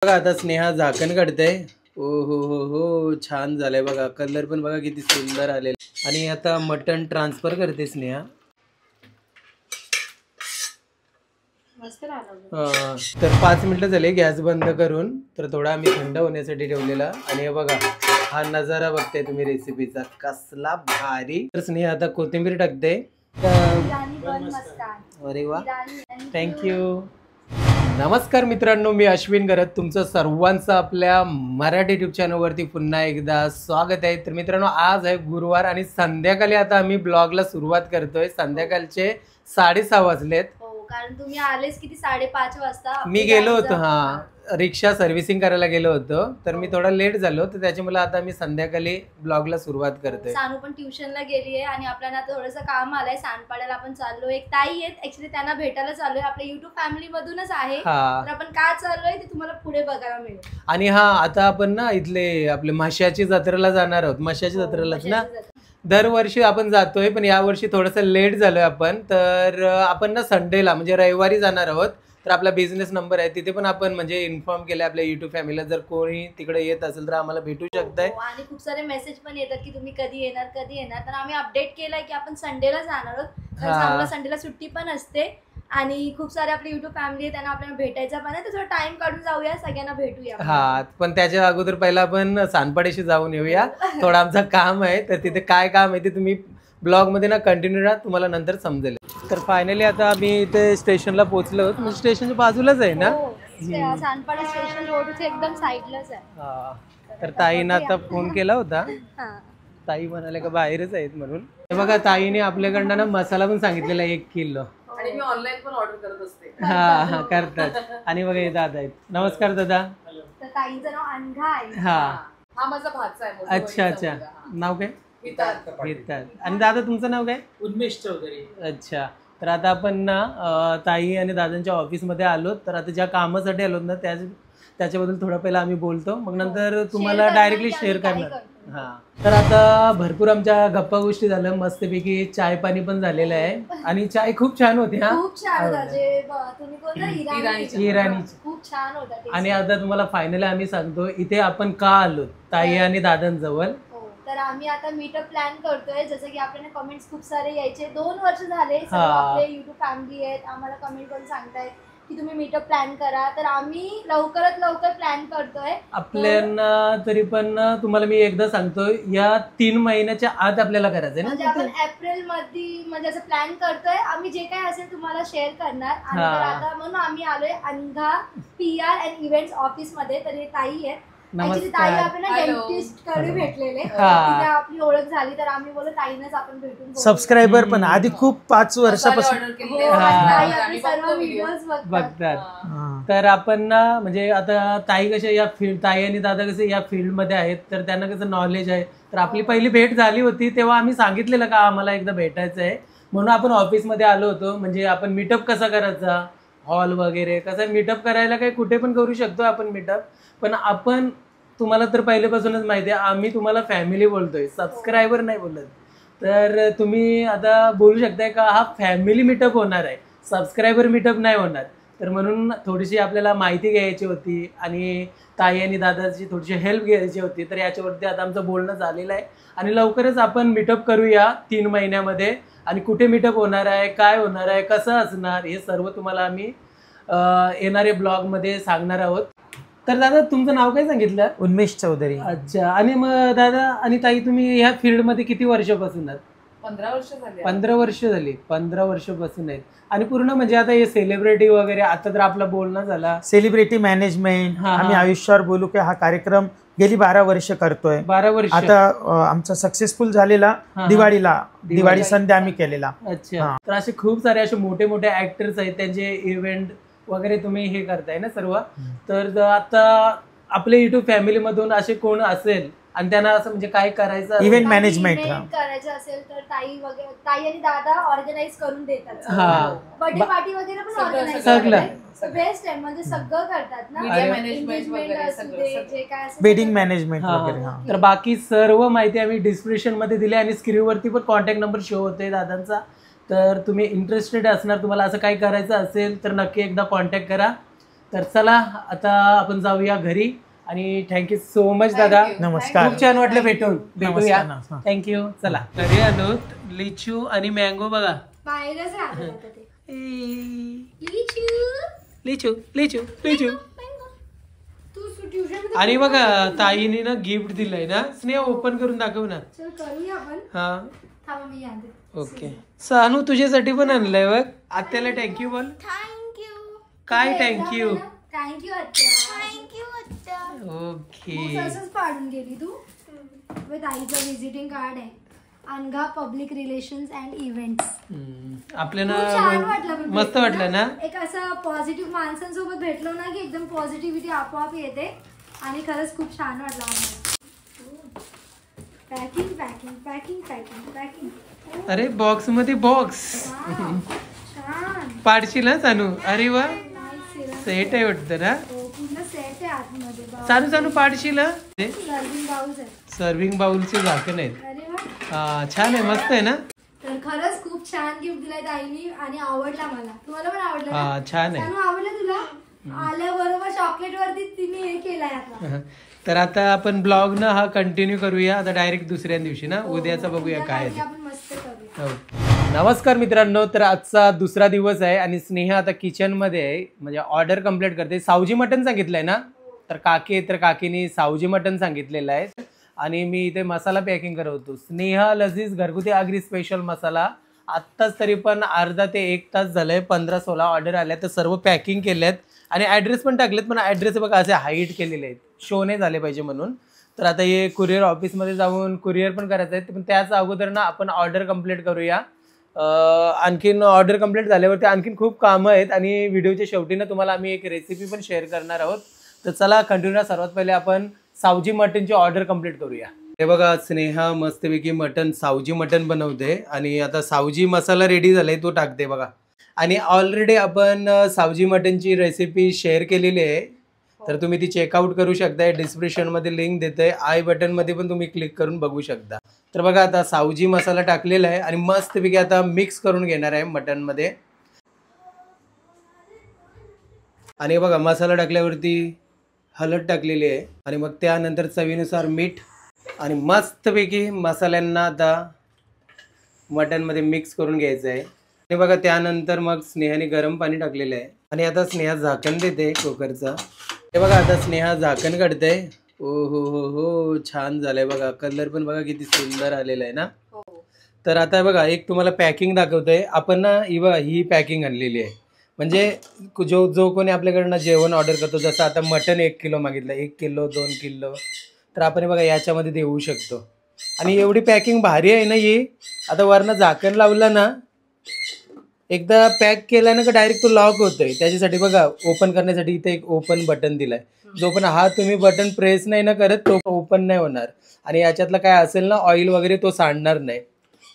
बघा आता स्नेहा झाकण काढते। ओ हो छान झालंय बघा, कलर पण बघा किती सुंदर आलेला। आणि आता मटण ट्रान्सफर करते स्नेहा। तर 5 मिनिटं झाले गॅस बंद करून, तर थोडा आम्ही थंड होण्यासाठी ठेवलेला। आणि हे बघा हा नजारा बघताय तुम्ही रेसिपीचा, कसला भारी। तर स्नेहा आता कोथिंबीर टाकते। अरे वा, थँक्यू। नमस्कार मित्रांनो, मी अश्विन गरत, तुमचं सर्वांचं आपल्या मराठी यूट्यूब चॅनलवरती पुन्हा एकदा स्वागत आहे। तर मित्रांनो, आज आहे गुरुवार आणि संध्याकाळी आता आम्ही ब्लॉगला सुरुवात करतोय। संध्याकाळचे 6:30 वाजलेत। कारण तुम्ही आलेच किती 5:30 वाजता। मी गेलो होतो रिक्षा सर्व्हिसिंग करायला गेलो होतो, तर मी थोडा लेट झालो, तर त्याच्यामुळे आता मी संध्याकाळी ब्लॉगला सुरुवात करतोय। सानू पण ट्युशनला गेली आहे आणि आपल्याला थोडंसं काम आलंय, सांडपाड्याला आपण चाललो। एक ताई आहेत ऍक्च्युली, त्यांना भेटायला चाललोय, आपल्या युट्यूब फॅमिली मधूनच आहे। तर आपण काय चाललोय ते तुम्हाला पुढे बघायला मिळेल। आणि आता आपण ना इथले आपले माश्याची जत्रेला जाणार आहोत। माश्याची जत्रेलाच ना दरवर्षी आपण जातोय, पण यावर्षी थोडंसं लेट झालोय आपण। तर आपण ना संडेला म्हणजे रविवारी जाणार आहोत। तर आपला बिझनेस नंबर आहे, तिथे पण आपण म्हणजे इन्फॉर्म केलं आपल्या युट्यूब फॅमिलीला, जर कोणी तिकडे येत असेल तर आम्हाला भेटू शकताय। आणि खूप सारे मेसेज पण येतात की तुम्ही कधी येणार, तर आम्ही अपडेट केलाय की आपण संडेला जाणार आहोत। कारण संडेला सुट्टी पण असते आणि खूप सारे आपले युट्यूब फॅमिली आहे, त्यांना आपल्याला भेटायचं पण आहे, तर थोडा टाइम काढून जाऊया, सगळ्यांना भेटूया। पण त्याच्या अगोदर पहिला आपण सांडपाड्याशी जाऊन येऊया, थोडं आमचं काम आहे। तर तिथे काय काम आहे ते तुम्ही ब्लॉग मध्ये ना कंटिन्यू राहा, तुम्हाला नंतर समजेल। तर फायनली आता आम्ही इथे स्टेशनला पोहोचलो आहोत, म्हणजे स्टेशनच्या बाजूलाच आहे ना, सांडपाडा स्टेशन रोडच्या एकदम साईडलाच आहे। तर ताईनं आता फोन केला होता, ताई म्हणाले का बाहेरच आहेत म्हणून। हे बघा, ताईने आपल्याकडनं ना मसाला पण सांगितलेला 1 किलो, आणि मी ऑनलाईन पण ऑर्डर करत असते। करतात। आणि बघा हे दादा आहेत, नमस्कार दादा। तर ताईंचं नाव अनघा आहे। हा माझा भाचा आहे। अच्छा, नाव काय? हितार। आणि दादा तुमचं नाव काय? उन्मेष चौधरी। अच्छा, तर आता आपण ना ताई आणि दादांच्या ऑफिसमध्ये आलो। तर आता ज्या कामासाठी आलो ना त्याच्याबद्दल थोडं पहिला आम्ही बोलतो, मग नंतर तुम्हाला डायरेक्टली शेअर करणार। तर आता भरपूर आमच्या गप्पा गोष्टी झाल्या, मस्तपैकी चाय पाणी पण झालेलं आहे। आणि चाय खूप छान होती। खूप छान होता, तुम्ही बोलला इराणी, खूप छान होता। आणि आता तुम्हाला फायनली आम्ही सांगतो इथे आपण का आलो ताई आणि दादांजवळ। तर आम्ही आता मीटअप प्लॅन करतोय, जसं की आपल्याला कमेंट्स खूप सारे यायचे, 2 वर्ष झाले आपले युट्यूब फॅमिली आहेत, आम्हाला कमेंट करून सांगतायत की तुम्ही मीटअप प्लॅन करा। तर आम्ही लवकरात लवकर प्लॅन करतोय आपल्याला। तरी पण तुम्हाला मी एकदा सांगतो, या 3 महिन्याच्या आत आपल्याला करायचंय ना, म्हणजे आपण एप्रिल मध्ये म्हणजे असं प्लॅन करतोय। आम्ही जे काय असेल तुम्हाला शेअर करणार। आणि आता म्हणून आम्ही आलोय Anagha PR and events office मध्ये। तर हे ताई आहेत, ताई आपल्याला डेंटिस्ट कडे भेटलेले, आपली ओळख झाली, तर आम्ही बोललो ताईनेच आपण भेटून सबस्क्रायबर पण आधी खूप 5 वर्षापासून सर्व व्हिडिओज बघतात। तर आपण ना म्हणजे आता ताई कशा या फील्ड, ताई आणि दादा कसे या फील्ड मध्ये आहेत, तर त्यांना कसं नॉलेज आहे। तर आपली पहिली भेट झाली होती तेव्हा आम्ही सांगितलेलं का आम्हाला एकदा भेटायचं आहे, म्हणून आपण ऑफिसमध्ये आलो होतो। म्हणजे आपण मीटअप कसा करायचा, हॉल वगैरे कसं मीटअप करायला काही कुठे पण करू शकतो आपण मीटअप, पण आपण तुम्हाला तर पहिल्यापासूनच माहिती आहे आम्ही तुम्हाला फॅमिली बोलतोय, सबस्क्रायबर नाही बोलत। तर तुम्ही आता बोलू शकताय का हा फॅमिली मीटअप होणार आहे, सबस्क्रायबर मीटअप नाही होणार। तर म्हणून थोडीशी आपल्याला माहिती घ्यायची होती आणि ताई आणि दादाची थोडीशी हेल्प घ्यायची होती। तर याच्यावरती आता आमचं बोलणं झालेलं आहे आणि लवकरच आपण मीटअप करूया 3 महिन्यामध्ये। आणि कुठे मीटअप होणार आहे, काय होणार आहे, कसं असणार, हे सर्व तुम्हाला आम्ही येणारे ब्लॉगमध्ये सांगणार आहोत। तर दादा तुमचं नाव काय सांगितलं? उन्मेष चौधरी। अच्छा, आणि मग दादा आणि ताई तुम्ही ह्या फील्डमध्ये किती वर्षापासून आहात? 15 वर्ष झाली। 15 वर्ष झाली, 15 वर्षापासून आहेत। आणि पूर्ण म्हणजे आता हे सेलिब्रिटी वगैरे, आता तर आपला बोलणं झाला सेलिब्रिटी मॅनेजमेंट, आम्ही आयुष्यावर बोलू की हा कार्यक्रम गेली 12 वर्ष करतोय। 12 वर्ष आता आमचा सक्सेसफुल झालेला दिवाळी संध्या आम्ही केलेला। अच्छा, तर असे खूप सारे असे मोठे मोठे ऍक्टर्स आहेत, त्यांचे इव्हेंट वगैरे तुम्ही हे करताय ना सर्व। तर आता आपल्या युट्यूब फॅमिली मधून असे कोण असेल आणि त्यांना असं म्हणजे काय करायचं, इव्हेंट मॅनेजमेंट करायचं असेल तर ताई आणि दादा ऑर्गनाइज करून देतात। बर्थडे पार्टी वगैरे पण ऑर्गनाइज करतात, बेस्ट आहे, म्हणजे सगळं करतात ना, वेडिंग मॅनेजमेंट वगैरे। तर बाकी सर्व माहिती आम्ही डिस्क्रिप्शन मध्ये दिली आणि स्क्रीनवरती पण कॉन्टॅक्ट नंबर शो होतोय दादांचा। तर तुम्ही इंटरेस्टेड असणार, तुम्हाला असं काही करायचं असेल तर नक्की एकदा कॉन्टॅक्ट करा। तर चला आता आपण जाऊया घरी आणि थँक्यू सो मच दादा. Thank you. नमस्कार. खूप छान वाटलं भेटूया. नमस्कार. थँक्यू. चला घरी आलो. लिचू आणि मँगो बघा. बाहेरच राहतात आता ते. लिचू. लिचू लिचू लिचू. तू ट्युशन आणि बघा ताईने ना गिफ्ट दिलंय ना. स्नेहा ओपन करून दाखव ना. चल करूया आपण. हा थांबा मी आणते. ओके. सानू तुझ्यासाठी पण आणलंय बघ. आत्याला थँक्यू बोल. थँक्यू. काय थँक्यू. थँक्यू आत्या. थँक्यू आत्या. ओके. असंच पाडून गेली तू. ताईचं विजिटिंग कार्ड आहे. Anagha public relations and events. खूप छान आपल्याला वाटलं पण मस्त भेटून वाटलं ना. एक असं पॉझिटिव्ह माणसांसोबत भेटलो ना की एकदम पॉझिटिव्हिटी आपोआप येते आणि खरंच खूप छान वाटलं आम्हाला. Packing packing packing packing packing. अरे बॉक्स मध्ये बॉक्स छान. पाडशील ना सानू. अरे वा Nice. सेट आहे वाटतं ना. पूर्ण सेट आहे आतमध्ये. सानू सानू पाडशील ना. सर्विंग बाउल्स आहे. सर्विंग बाउलचे झाकण आहेत. अरे वा. हा छान आहे मस्त आहे ना. तर खरंच खूप छान गिफ्ट दिलाय ताईनी आणि आवडला मला. तुम्हाला पण आवडलं हा ना? छान आहे. सानू आवडलं तुला? आल्याबरोबर चॉकलेट वरती तिने हे केलंय आता. तर आता आपण ब्लॉग ना हा कंटिन्यू करूया. आता डायरेक्ट दुसऱ्या दिवशी ना उद्याचा बघूया काय आहे ते. आपण मस्त करूया. हो. नमस्कार मित्रांनो. तर आजचा दुसरा दिवस आहे आणि स्नेहा आता किचन मध्ये आहे. म्हणजे ऑर्डर कंप्लीट करते. सावजी मटन सांगितलंय ना. तर काकीने सावजी मटन सांगितलेलं आहे आणि मी इथे मसाला पॅकिंग करत होतो. स्नेहा लजीज घरगुती आगरी स्पेशल मसाला. आत्ताच तरी पण अर्धा ते 1 तास झालंय. 15-16 ऑर्डर आल्या. तर सर्व पॅकिंग केल्यात आणि ॲड्रेस पण टाकलेत. पण ॲड्रेस बघा असे हाईट केलेले आहेत. शो नाही झाले पाहिजे म्हणून. तर आता हे कुरिअर ऑफिसमध्ये जाऊन कुरिअर पण करायचं आहे. पण त्याच अगोदर ना आपण ऑर्डर कंप्लीट करूया. आणखीन ऑर्डर कंप्लीट झाल्यावरती आणखीन खूप कामं आहेत आणि व्हिडिओच्या शेवटी ना तुम्हाला आम्ही एक रेसिपी पण शेअर करणार आहोत. तर चला कंटिन्यू. सर्वात पहिले आपण सावजी मटनची ऑर्डर कंप्लीट करूया. हे बघा स्नेहा मस्तपैकी सावजी मटन बनवते आणि आता सावजी मसाला रेडी झालाय तो टाकते बघा. आणि ऑलरेडी आपण सावजी मटनची रेसिपी शेअर केलेली आहे. तर तुम्ही ती चेकआउट करू शकता. डिस्क्रिप्शनमध्ये लिंक देते. आय बटनमध्ये पण तुम्ही क्लिक करून बघू शकता. तर बघा आता सावजी मसाला टाकलेला आहे आणि मस्तपैकी आता मिक्स करून घेणार आहे मटनमध्ये. आणि बघा मसाला टाकल्यावरती हळद टाकलेली आहे आणि मग त्यानंतर चवीनुसार मीठ आणि मस्तपैकी मसाल्यांना आता मटनमध्ये मिक्स करून घ्यायचं आहे. आणि बघा त्यानंतर मग स्नेहाने गरम पाणी टाकलेलं आहे आणि आता स्नेहा झाकण देते कुकरचं. हे बघा आता स्नेहा झाकण काढते. ओ हो हो हो छान झालंय बघा. कलर पण बघा किती सुंदर आलेला आहे ना. तर आता बघा एक तुम्हाला पॅकिंग दाखवतोय. आपण ना ही पॅकिंग आणलेली आहे. म्हणजे जो कोणी आपल्याकडनं जेवण ऑर्डर करतो. जसं आता मटन 1 किलो मागितलं 1 किलो 2 किलो तर आपण बघा याच्यामध्ये देऊ शकतो. आणि एवढी पॅकिंग भारी आहे ना ही. आता वरनं झाकण लावलं ना एकदा पॅक केला ना का डायरेक्ट तो लॉक होतोय. त्याच्यासाठी बघा ओपन करण्यासाठी इथे एक ओपन बटन दिलाय. जो पण हा तुम्ही बटन प्रेस नाही ना करत तो ओपन नाही होणार आणि याच्यातलं काय असेल ना ऑइल वगैरे तो सांडणार नाही.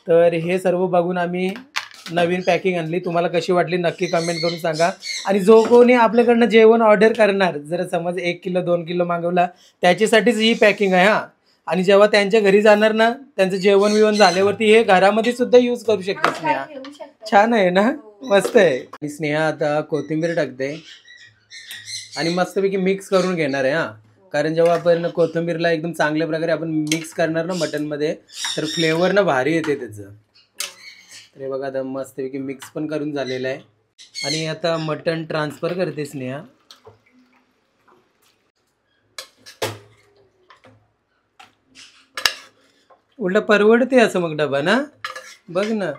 तर हे सर्व बघून आम्ही नवीन पॅकिंग आणली. तुम्हाला कशी वाटली नक्की कमेंट करून सांगा. आणि जो कोणी आपल्याकडनं जेवण ऑर्डर करणार जर समज 1 किलो 2 किलो मागवला त्याच्यासाठीच ही पॅकिंग आहे हा. आणि जेव्हा त्यांच्या घरी जाणार ना त्यांचं जेवण विवण झाल्यावरती हे घरामध्ये सुद्धा यूज करू शकते स्नेहा. छान आहे ना मस्त आहे. आणि स्नेहा आता कोथिंबीर टाकते आणि मस्तपैकी मिक्स करून घेणार आहे हा. कारण जेव्हा आपण कोथिंबीरला एकदम चांगल्या प्रकारे आपण मिक्स करणार ना मटनमध्ये तर फ्लेवर ना भारी येते त्याचं. तर हे बघा आता मस्तपैकी मिक्स पण करून झालेलं आहे. आणि आता मटन ट्रान्सफर करते स्नेहा. उलट परवडते असं मग डबा ना. बघ ना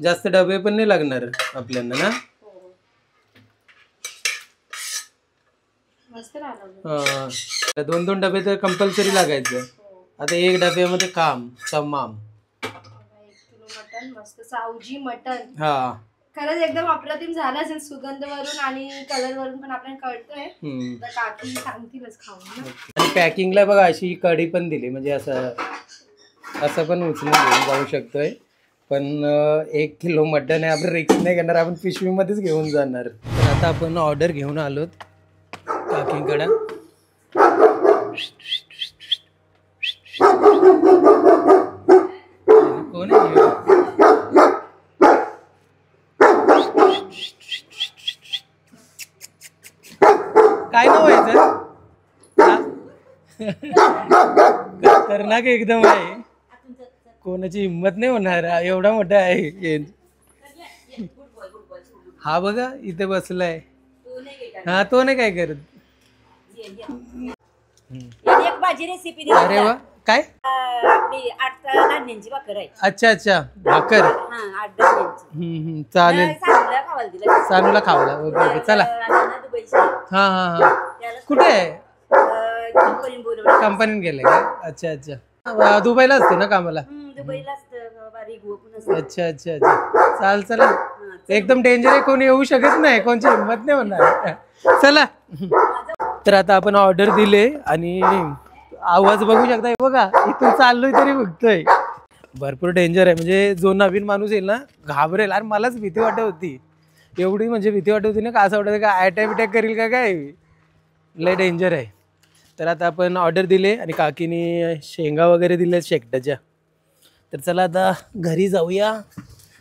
जास्त डबे पण नाही लागणार आपल्याला ना. हा 2-2 डबे तर कंपल्सरी लागायचं. आता 1 डब्यामध्ये काम तमाम. 1 किलो मटन मस्त सावजी मटन. हा खरंच एकदम अप्रतिम झालं असेल. सुगंध वरून आणि कलर वरून पण आपल्याला कळतंय. काकी सांगतीलच खाऊन. आणि पॅकिंगला बघा अशी कढी पण दिली. म्हणजे असं पण उचलून घेऊन जाऊ शकतोय. पण 1 किलो मटन आहे आपण रिक्स नाही घेणार. आपण पिशवीमध्येच घेऊन जाणार. तर आता आपण ऑर्डर घेऊन आलोत काकींकडे. कोण आहे खतरनाक एकदम आहे, कोणाची हिंमत नाही होणार, एवढा मोठा आहे. हा बघा इथे बसलाय. हा तो नाही काय करत. एक भाजी रेसिपी अरे वा, काय? आपली 8 धान्यांची भाकर आहे. अच्छा अच्छा, भाकर. हा 8 धान्यांची. चालेल, सांगूला खावायला दिलं. सानूला खावला. ओके ओके, चला. दुबईची हा हा हा, कुठे आहे? कंपनी बोलवलं. कंपनीत गेले का? अच्छा अच्छा, दुबईला असते ना कामाला? दुबईला असतं बारीक गोकून असतं. अच्छा अच्छा अच्छा, चाल चला. एकदम डेंजर आहे, कोणी येऊ शकत नाही, कोणची हिंमत नाही होणार. चला. तर आता आपण ऑर्डर दिले आणि आवाज बघू शकता, बघा इथून चाललोय तरी बघतोय. भरपूर डेंजर आहे, म्हणजे जो नवीन माणूस येईल ना घाबरेल. आणि मलाच भीती वाटत होती, एवढी म्हणजे भीती वाटत होती ना, का असं वाटतं का अटॅक बिटॅक करील का काय, लय डेंजर आहे. तर आता आपण ऑर्डर दिले आणि काकीने शेंगा वगैरे दिल्या शेकटाच्या. तर चला आता घरी जाऊया.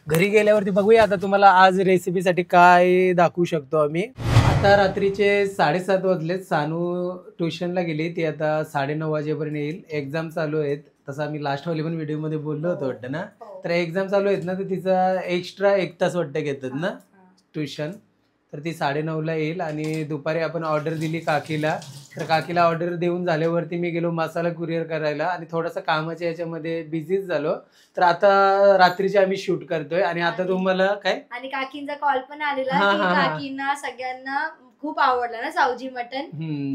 घरी गेल्यावरती बघूया आता तुम्हाला आज रेसिपीसाठी काय दाखवू शकतो आम्ही. आता रात्रीचे 7:30 वाजलेत. सानू ट्युशनला गेली, ती आता 9:30 वाजेपर्यंत येईल. एक्झाम चालू आहेत, तसं आम्ही लास्टवाली पण व्हिडिओमध्ये बोललो होतो वाटतं ना. तर एक्झाम चालू आहेत ना, तर तिचा एक्स्ट्रा 1 तास वाटतं घेतात ना ट्युशन. तर ती 9:30ला येईल. आणि दुपारी आपण ऑर्डर दिली काकीला, तर काकीला ऑर्डर देऊन झाल्यावरती मी गेलो मसाला कुरिअर करायला आणि थोडासा कामाच्या याच्यामध्ये बिझीच झालो. तर आता रात्रीचे आम्ही शूट करतोय. आणि आता तुम्हाला काय, आणि काकींचा कॉल पण आलेला हा, की हा, हा. काकींना सगळ्यांना खूप आवडला ना सावजी मटन.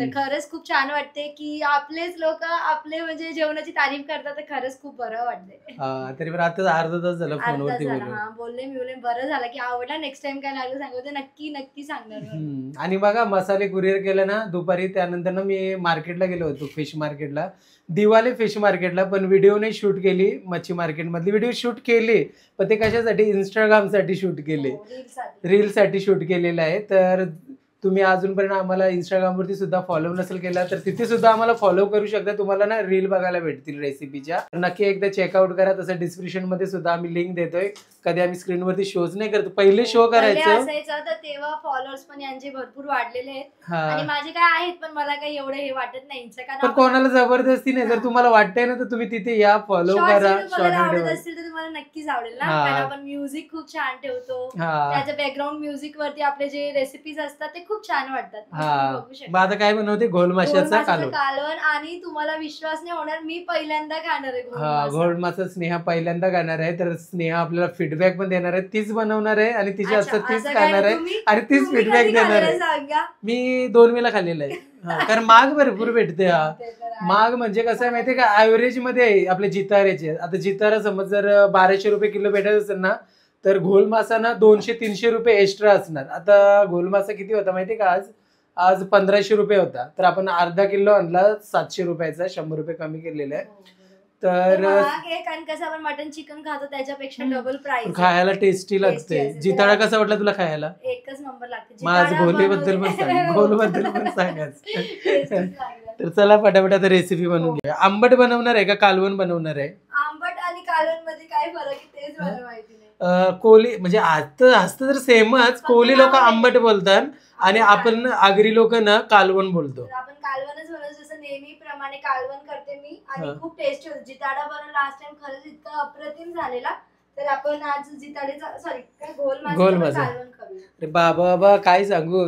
तर खरंच खूप छान वाटते की आपलेच लोक आपले म्हणजे जेवणाची तारीफ करतात, तर खरंच खूप बरं वाटते. तरी पण आता अर्धा तास झाला फोनवरती बोलून. हा बोलले मी बोलले बरं झालं की आवडला. नेक्स्ट टाइम काय लागलं सांगते, नक्की नक्की सांगणार. आणि बघा मसाले कुरिअर केलं ना दुपारी, त्यानंतर ना मी मार्केटला गेलो होतो, फिश मार्केटला, दिवाले फिश मार्केटला. पण व्हिडिओ नाही शूट केली, मच्छी मार्केट मधली व्हिडिओ शूट केली, पण ते कशासाठी, इंस्टाग्रामसाठी शूट केले, रीलसाठी शूट केलेलं आहे. तर तुम्ही अजूनपर्यंत आम्हाला इंस्टाग्रामवरती सुद्धा फॉलो नसेल केला तर तिथे सुद्धा आम्हाला फॉलो करू शकता. तुम्हाला ना रील बघायला भेटतील रेसिपीच्या, नक्की एकदा चेकआउट करा. तसं डिस्क्रिप्शन मध्ये सुद्धा आम्ही लिंक देतोय. कधी आम्ही स्क्रीनवरती शोज नाही करतो, पहिले शो करायचं असायचं. तर तेव्हा फॉलोअर्स पण यांचे भरपूर वाढलेले आहेत आणि माझे काय आहेत, पण मला काही एवढं हे वाटत नाही. पण कोणाला जबरदस्ती नाही, जर तुम्हाला वाटतंय ना तर तुम्ही तिथे या, फॉलो करा. आवडत असतील तर तुम्हाला नक्कीच आवडेल ना, कारण आपण म्युझिक खूप छान ठेवतो. त्याच्या बॅकग्राऊंड म्युझिक वरती आपले जे रेसिपीज असतात ते खूप छान वाटतात. मग आता काय बनवते, घोल माशाचा कालवण. आणि तुम्हाला विश्वास नाही होणार, मी पहिल्यांदा खाणार आहे घोल मासा. स्नेहा पहिल्यांदा खाणार आहे, तर स्नेहा आपल्याला फीडबॅक पण देणार आहे, तीच बनवणार आहे आणि तिची असं तीच खाणार आहे आणि तीच फीडबॅक देणार आहे. मी 2 वेळा खाल्लेला आहे, कारण माग भरपूर भेटते. माग म्हणजे कसं आहे माहितीये का, ऍव्हरेज मध्ये आपले जिताऱ्याचे, आता जितारा समज जर 1200 रुपये किलो भेटत असेल ना, तर घोल मासा ना 200-300 रुपये एक्स्ट्रा असणार. आता घोल मासा किती होता माहितीये का, आज 1500 रुपये होता, तर आपण अर्धा किलो आणला 700 रुपयाचा, 100 रुपये कमी केलेला आहे. तर कारण कसं आपण मटन चिकन खातो त्याच्यापेक्षा डबल प्राइस, खायला टेस्टी लागते. जिताळा कसा वाटला तुला खायला? एकच नंबर लागते. माझ घोलेबद्दल पण सांग, घोलबद्दल पण सांगाच. तर चला पटापट आता रेसिपी बनवून घ्या. आंबट बनवणार आहे का कालवण बनवणार आहे? आंबट आणि कालवण मध्ये काय फरक आहे तेच मला माहिती नाही. कोली म्हणजे असतं तर सेमच, कोली लोक आंबट बोलतात आणि आपण आगरी लोक ना कालवण बोलतो. आपण कालवणच बनवतो, जसं नेहमी प्रमाणे कालवण करते मी आणि खूप टेस्टी होतं. जिताडा बनवला लास्ट टाइम, खरंच इतका अप्रतिम झालेला. तर आपण आज जिताडीचा सॉरी काय घोल मासा कालवण करूया. अरे बाबा काय सांगू,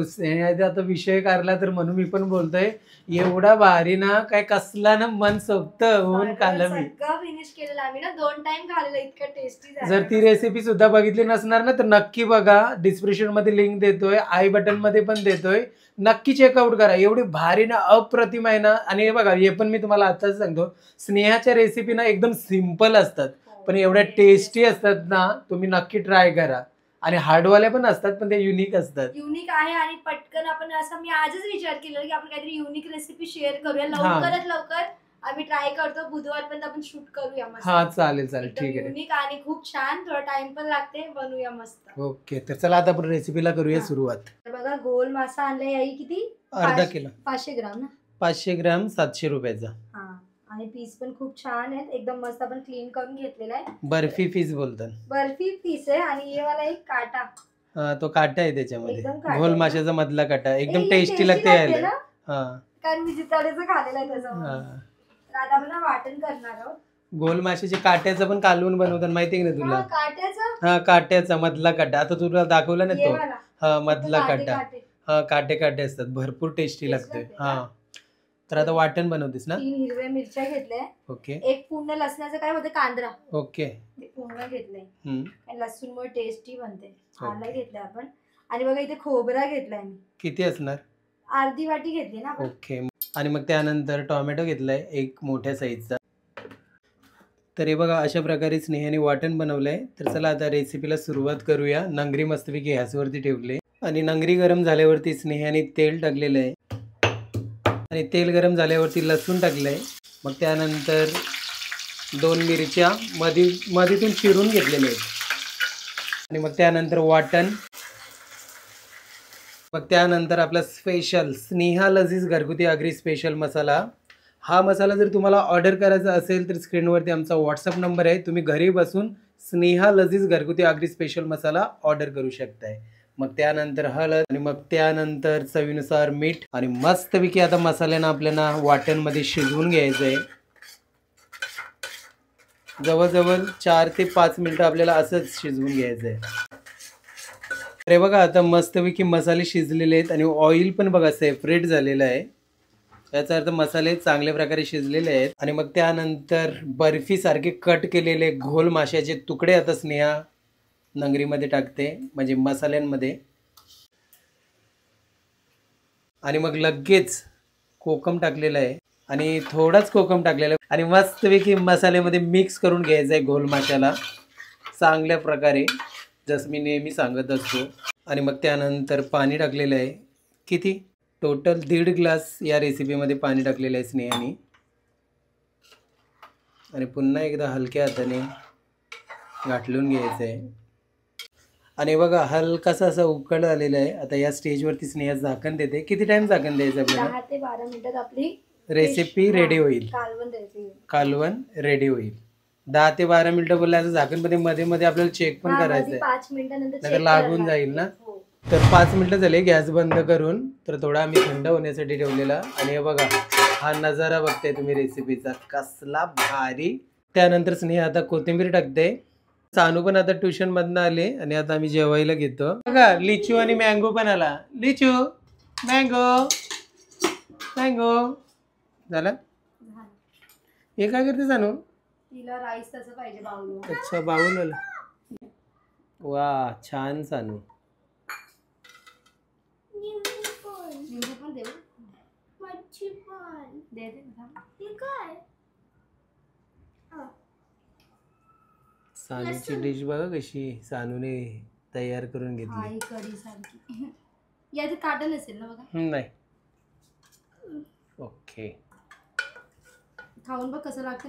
आता विषय काढला तर म्हणून मी पण बोलतोय, एवढा भारी ना, काय कसला ना मन सोबत होऊन खाल्लं मी. सगळं फिनिश केलेलं आम्ही ना, 2 टाइम खाल्लेलं, इतकं टेस्टी झालं. जर ती रेसिपी सुद्धा बघितली नसणार ना तर नक्की बघा, डिस्क्रिप्शन मध्ये लिंक देतोय, आय बटन मध्ये पण देतोय, नक्की चेकआउट करा. एवढी भारी ना, अप्रतिम आहे ना. आणि हे बघा, हे पण मी तुम्हाला आताच सांगतो, स्नेहाच्या रेसिपी ना एकदम सिम्पल असतात पण एवढ्या टेस्टी असतात ना, तुम्ही नक्की ट्राय करा. आणि हार्डवाल्या पण असतात पण ते युनिक असतात. युनिक आहे आणि पटकन आपण असं, मी आजच विचार केला की आपण काहीतरी युनिक रेसिपी शेअर करूया लवकरात लवकर. आम्ही ट्राय करतो बुधवारपर्यंत आपण शूट करूया मस्त. हा चालेल ठीक आहे. युनिक आणि खूप छान, थोडा टाइम पण लागते, बनवूया मस्त. ओके, तर चला आता आपण रेसिपीला करूया सुरुवात. बघा घोल मासा आणलाय आई, किती? अर्धा किलो, 500 ग्राम ना. 500 ग्राम 700 रुपयाचा. आणि पीस पण खूप छान आहेत, एकदम मस्त आपण क्लीन करून घेतलेला आहे. बर्फी पीस बोलतात, बर्फी पीस आहे. आणि हे वाला एक काटा, तो काटा आहे त्याच्यामध्ये, घोल माशाचा मधला काटा, एकदम टेस्टी लागते यायला. कारण मी जिताड्याचं खाल्लेलं आहे त्याच्यामुळे. हा. तर आता आपण ना वाटण करणार आहोत. गोल माशाच्या काट्याचं पण कालवून बनवतात माहिती आहे ना तुला? हा, काट्याचं हा काट्याचा मधला काटा आता तुला दाखवला ना ये तो. मला. हा मधला काटे- काटा. काटे. हा काटे काटे असतात भरपूर टेस्टी Taste लागते. लागते हा तर आता वाटण बनवतेस ना? 3 हिरव्या मिरच्या घेतल्या, ओके 1 पूर्ण लसणाचं काय होतं कांदा ओके. ते पूर्ण घेतलंय. हम्म. आणि लसूणमुळे टेस्टी बनते. आलं ओके. घेतलं आपण. आणि बघा इथे खोबरा घेतलाय मी, किती असणार? अर्धी वाटी घेतली ना आपण. ओके. आणि मग त्यानंतर टोमॅटो घेतलाय 1 मोठ्या साईजचा. तर हे बघा अशा प्रकारे स्नेहाने वाटण बनवलंय. तर चला आता रेसिपीला सुरुवात करूया. नंगरी मस्तपैकी गॅसवरती ठेवले आणि नंगरी गरम झाल्यावरती स्नेहाने तेल टाकलेलं आहे आणि तेल गरम झाल्यावरती लसूण टाकलंय. मग त्यानंतर 2 मिरच्या मधीतून चिरून घेतलेल्या आहेत आणि मग त्यानंतर वाटण. मग त्यानंतर आपला स्पेशल स्नेहा लजीज घरगुती आगरी स्पेशल मसाला. हा मसाला जर तुम्हाला ऑर्डर करायचा असेल तर स्क्रीनवरती आमचा व्हॉट्सअप नंबर आहे. तुम्ही घरी बसून स्नेहा लजीज घरगुती आगरी स्पेशल मसाला ऑर्डर करू शकताय. मग त्यानंतर हळद आणि मग त्यानंतर चवीनुसार मीठ आणि मस्तपैकी आता मसाल्यानं आपल्याला वाटणमध्ये शिजवून घ्यायचं आहे. जवळजवळ 4 ते 5 मिनटं आपल्याला असंच शिजवून घ्यायचं आहे. अरे बघा आता मस्तपैकी मसाले शिजलेले आहेत आणि ऑइल पण बघा सेपरेट झालेलं आहे. याचा अर्थ मसाले चांगल्या प्रकारे शिजलेले आहेत. आणि मग त्यानंतर बर्फी सारखे कट केलेले घोल माशाचे तुकडे आता स्नेहा नंगरीमध्ये टाकते म्हणजे मसाल्यांमध्ये. आणि मग लगेच कोकम टाकलेलं आहे आणि थोडाच कोकम टाकलेला आहे आणि मस्तपैकी मसाल्यामध्ये मिक्स करून घ्यायचं आहे घोल माशाला चांगल्या प्रकारे जसं मी नेहमी सांगत असतो. आणि मग त्यानंतर पाणी टाकलेलं आहे. किती? टोटल 1.5 ग्लास या रेसिपीमध्ये पाणी टाकलेलं आहे स्नेहाने. आणि पुन्हा एकदा हलक्या हाताने गाठलून घ्यायचं आहे. आणि बघा हलकासा असा उकळ आलेला आहे. आता या स्टेजवरती स्नेहा झाकण देते. किती टाइम झाकण द्यायचं आपल्याला? 10 ते 12 मिनिटात आपली रेसिपी रेडी होईल. कालवण रेडी होईल. 10 ते 12 मिनिटं बोलल्याचं झाकण मध्ये मध्ये आपल्याला चेक पण करायचं आहे. 5 मिनिटानंतर नाही तर लागून जाईल ना. हो. तर 5 मिनिटं झाले गॅस बंद करून. तर थोडा आम्ही थंड होण्यासाठी ठेवलेला. आणि हे बघा हा नजारा बघताय तुम्ही रेसिपीचा कसला भारी. त्यानंतर स्नेहा आता कोथिंबीर टाकते. सानू पण आता ट्युशन मधनं आले आणि आता आम्ही जेवायला घेतो. बघा लिचू आणि मँगो पण आला. लिचू मँगो मँगो झाला. हे काय करते सानू? तिला राईस तसं पाहिजे बाउल. अच्छा बाउल आला. वा छान सानू. लिंबू पण देऊ. मच्छी पण दे दे. हे काय? सानूची डिश बघा कशी सानूने तयार करून घेतली. आई करी सारखी. याच्यात काटा नसेल ना बघा. नाही. ओके खाऊन बघ कसं लागतं.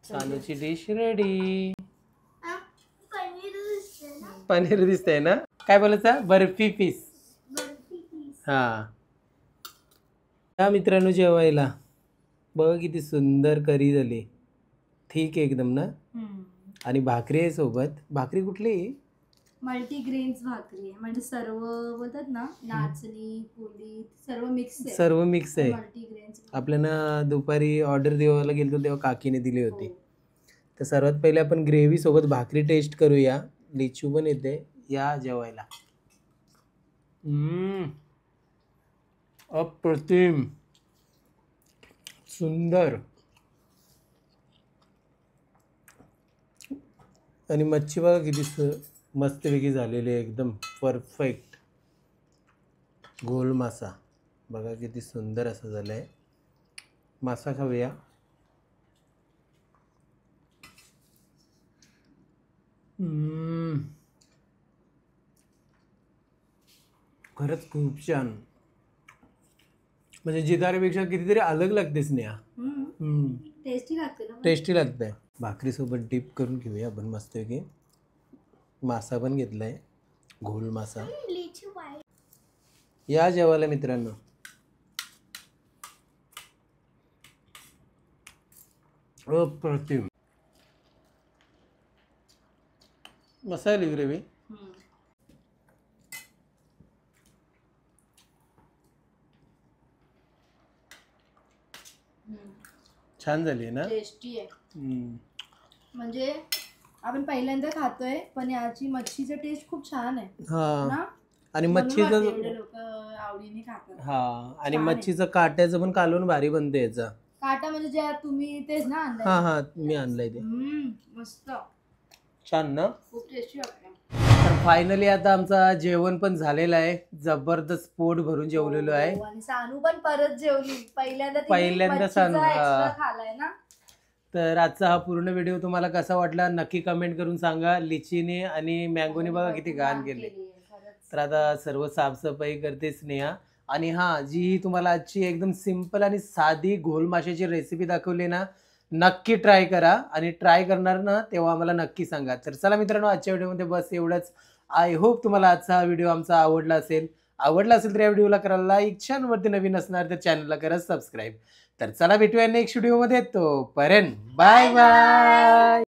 सानूची डिश रेडी. पनीर दिसतंय ना. काय बोलायचं? बर्फी पीस. हा मित्रांनो जेवायला बघा किती सुंदर करी झाली. ठीक आहे एकदम ना. आणि भाकरी आहे सोबत. भाकरी कुठली? मल्टीग्रेन्स भाकरी आहे म्हणजे सर्व बोलतात ना नाचणी पोळी सर्व मिक्स आहे. सर्व मिक्स आहे. मल्टीग्रेन्स आपल्याला दुपारी ऑर्डर द्यायला गेलो तेव्हा काकीने दिली होती. तर सर्वात पहिले आपण ग्रेव्ही सोबत भाकरी टेस्ट करूया. लिचू पण येते या जेवायला. अप्रतिम सुंदर. आणि मच्छी बघा किती मस्तपैकी झालेली आहे एकदम परफेक्ट. गोल मासा बघा किती सुंदर असं झालं आहे. मासा खाऊया. खरंच खूप छान. म्हणजे जिताऱ्यापेक्षा कितीतरी अलग लागतेच स्नेहा. टेस्टी लागते ना. टेस्टी लागतंय. भाकरीसोबत डिप करून घेऊया आपण मस्तपैकी. मासा पण घेतलाय घोल मासा. या जेवायला मित्रांनो. अप्रतिम मसाली ग्रेव्ही. छान झाली ना. टेस्टी आहे. म्हणजे आपण पहिल्यांदा खातोय पण याची मच्छीचं टेस्ट खूप छान आहे हा. ना. आणि म्हणून मच्छीचं वाटतं एवढे लोक आवडीने खातात. हा. आणि छान आहे. मच्छीचं काट्याचं पण कालवण भारी बनते याचा. काटा म्हणजे ज्या तुम्ही तेच ना आणलंय. हा हा मी आणलंय ते. मस्त छान ना. खूप टेस्टी वाटतं. तर फायनली आता आमचा जेवण पण झालेलं आहे. जबरदस्त पोट भरून जेवलेलो आहे. हो, आणि सानू पण परत जेवली. पहिल्यांदा सानू, हा. एक्स्ट्रा खालाय ना. तर आजचा हा पूर्ण व्हिडिओ तुम्हाला कसा वाटला नक्की कमेंट करून सांगा. लिचीने आणि मँगोने बघा किती घाण केले. तर आता सर्व साफसफाई करते स्नेहा. आणि हा जी तुम्हाला आजची एकदम सिंपल आणि साधी घोल माशाची रेसिपी दाखवली ना, नक्की ट्राय करा. आणि ट्राय करणार ना तेव्हा आम्हाला नक्की सांगा. तर चला मित्रांनो, आजच्या व्हिडिओमध्ये बस एवढंच. आय होप तुम्हाला आजचा हा व्हिडिओ आमचा आवडला असेल तर या व्हिडिओला करा लाईक. चॅनलवरती नवीन असणार तर चॅनलला करा सबस्क्राईब. तर चला भेटूया नेक्स्ट व्हिडिओमध्ये. तोपर्यंत बाय बाय.